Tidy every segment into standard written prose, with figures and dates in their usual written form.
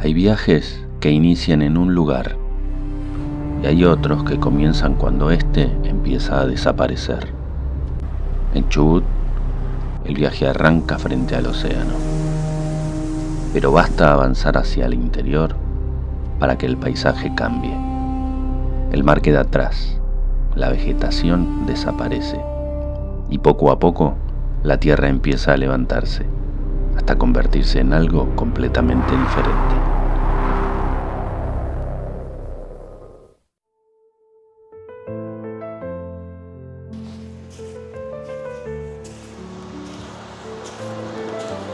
Hay viajes que inician en un lugar y hay otros que comienzan cuando éste empieza a desaparecer. En Chubut, el viaje arranca frente al océano, pero basta avanzar hacia el interior para que el paisaje cambie. El mar queda atrás, la vegetación desaparece y poco a poco la tierra empieza a levantarse hasta convertirse en algo completamente diferente.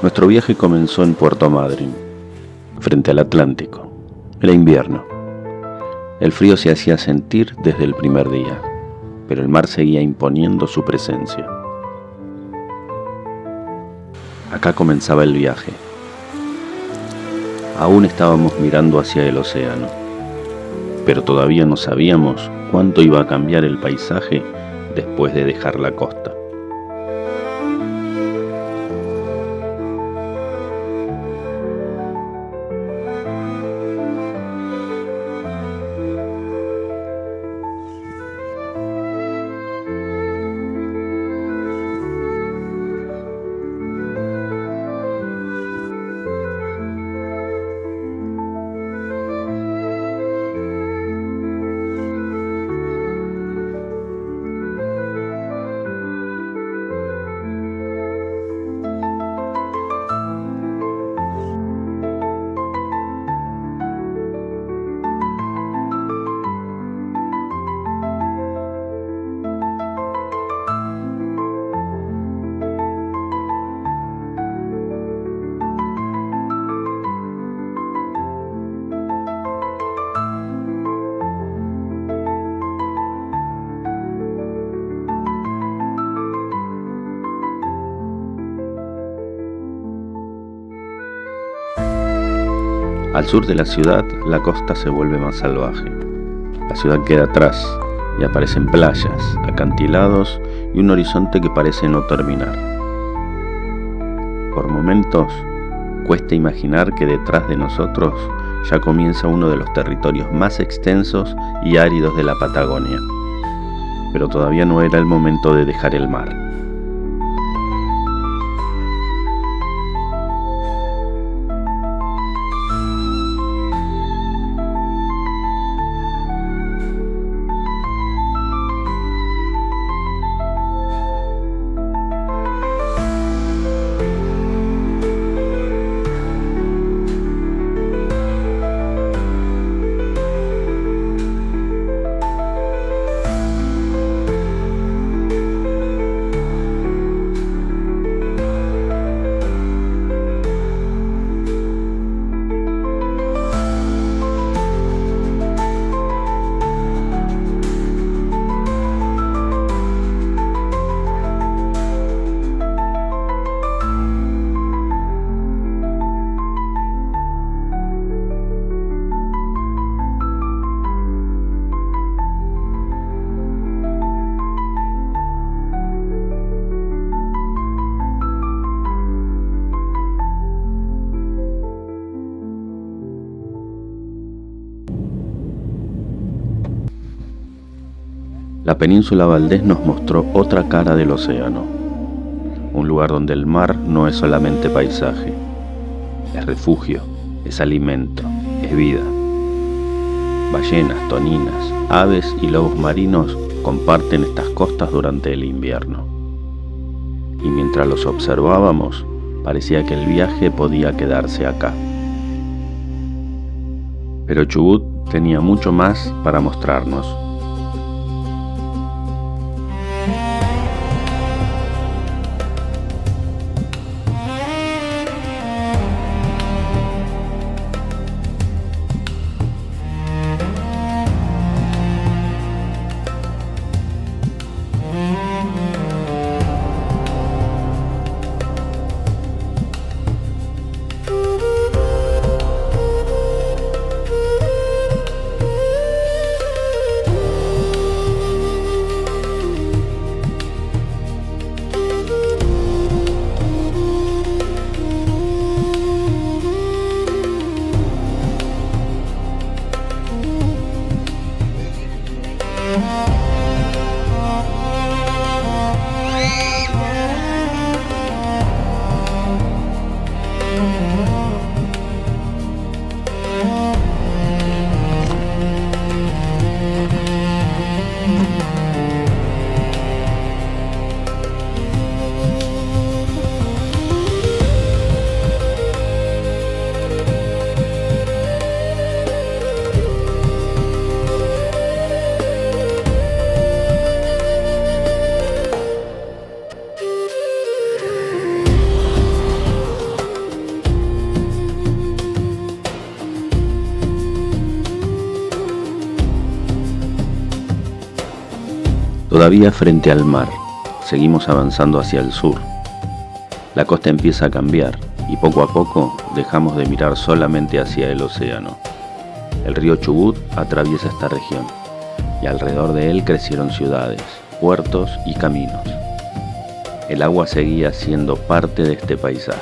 Nuestro viaje comenzó en Puerto Madryn, frente al Atlántico. Era invierno. El frío se hacía sentir desde el primer día, pero el mar seguía imponiendo su presencia. Acá comenzaba el viaje. Aún estábamos mirando hacia el océano, pero todavía no sabíamos cuánto iba a cambiar el paisaje después de dejar la costa. Al sur de la ciudad, la costa se vuelve más salvaje. La ciudad queda atrás y aparecen playas, acantilados y un horizonte que parece no terminar. Por momentos, cuesta imaginar que detrás de nosotros ya comienza uno de los territorios más extensos y áridos de la Patagonia. Pero todavía no era el momento de dejar el mar. La península Valdés nos mostró otra cara del océano, un lugar donde el mar no es solamente paisaje, es refugio, es alimento, es vida. Ballenas, toninas, aves y lobos marinos comparten estas costas durante el invierno. Y mientras los observábamos, parecía que el viaje podía quedarse acá. Pero Chubut tenía mucho más para mostrarnos. Todavía frente al mar, seguimos avanzando hacia el sur. La costa empieza a cambiar y poco a poco dejamos de mirar solamente hacia el océano. El río Chubut atraviesa esta región y alrededor de él crecieron ciudades, puertos y caminos. El agua seguía siendo parte de este paisaje,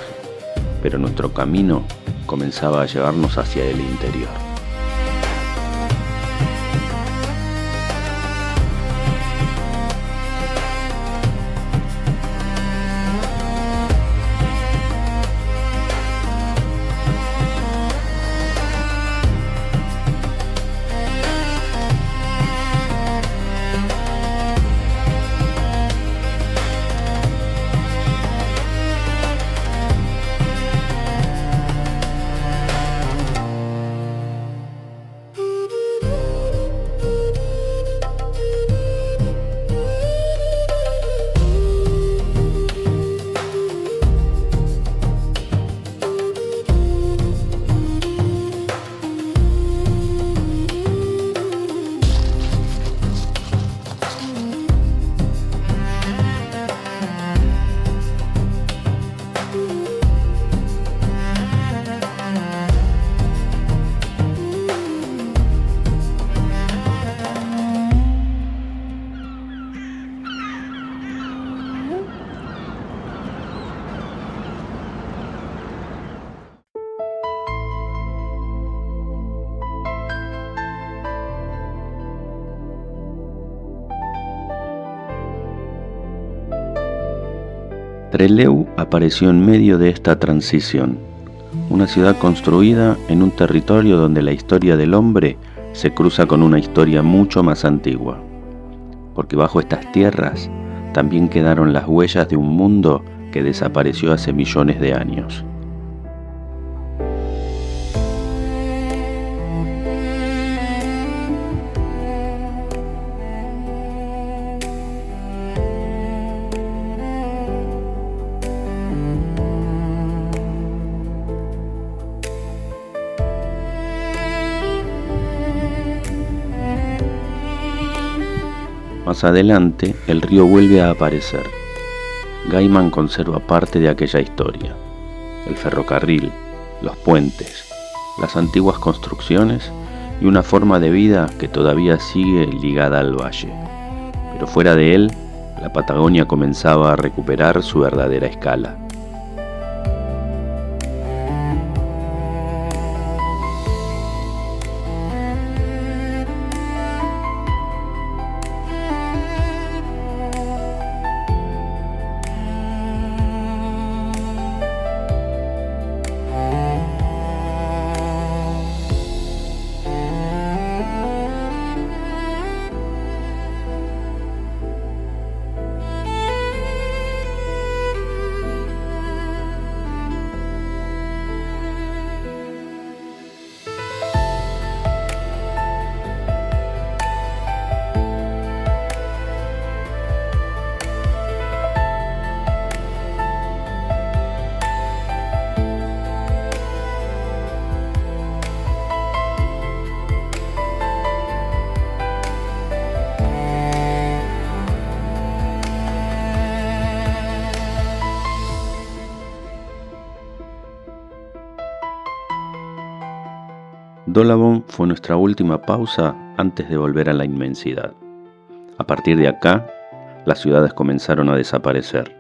pero nuestro camino comenzaba a llevarnos hacia el interior. Trelew apareció en medio de esta transición, una ciudad construida en un territorio donde la historia del hombre se cruza con una historia mucho más antigua, porque bajo estas tierras también quedaron las huellas de un mundo que desapareció hace millones de años. Más adelante, el río vuelve a aparecer. Gaiman conserva parte de aquella historia: el ferrocarril, los puentes, las antiguas construcciones y una forma de vida que todavía sigue ligada al valle. Pero fuera de él, la Patagonia comenzaba a recuperar su verdadera escala. Dollabón fue nuestra última pausa antes de volver a la inmensidad. A partir de acá, las ciudades comenzaron a desaparecer.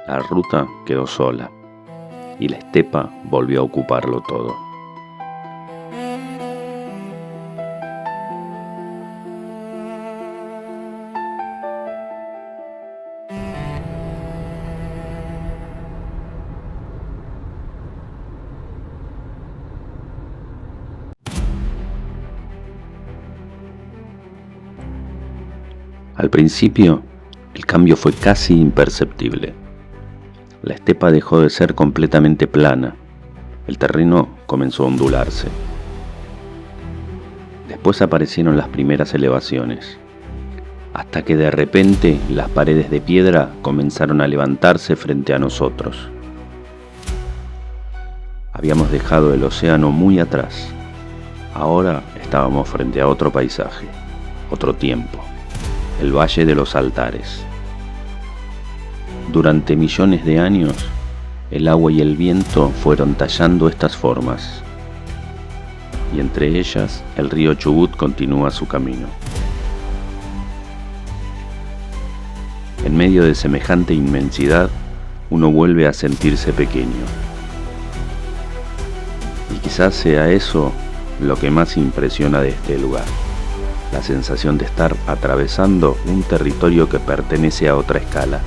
La ruta quedó sola y la estepa volvió a ocuparlo todo. Al principio, el cambio fue casi imperceptible. La estepa dejó de ser completamente plana. El terreno comenzó a ondularse. Después aparecieron las primeras elevaciones, hasta que de repente las paredes de piedra comenzaron a levantarse frente a nosotros. Habíamos dejado el océano muy atrás. Ahora estábamos frente a otro paisaje, otro tiempo. el Valle de los Altares. Durante millones de años, el agua y el viento fueron tallando estas formas, y entre ellas el río Chubut continúa su camino. En medio de semejante inmensidad, uno vuelve a sentirse pequeño. Y quizás sea eso lo que más impresiona de este lugar, la sensación de estar atravesando un territorio que pertenece a otra escala.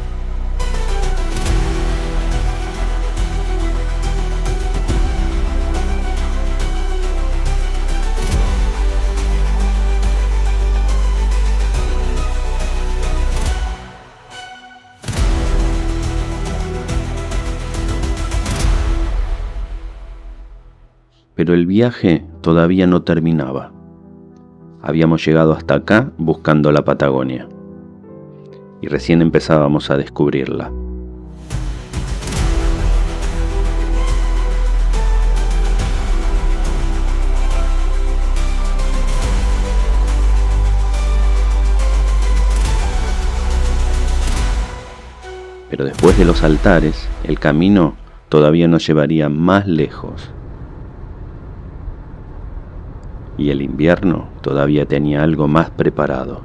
Pero el viaje todavía no terminaba. Habíamos llegado hasta acá buscando la Patagonia, y recién empezábamos a descubrirla. Pero después de los altares, el camino todavía nos llevaría más lejos. Y el invierno todavía tenía algo más preparado.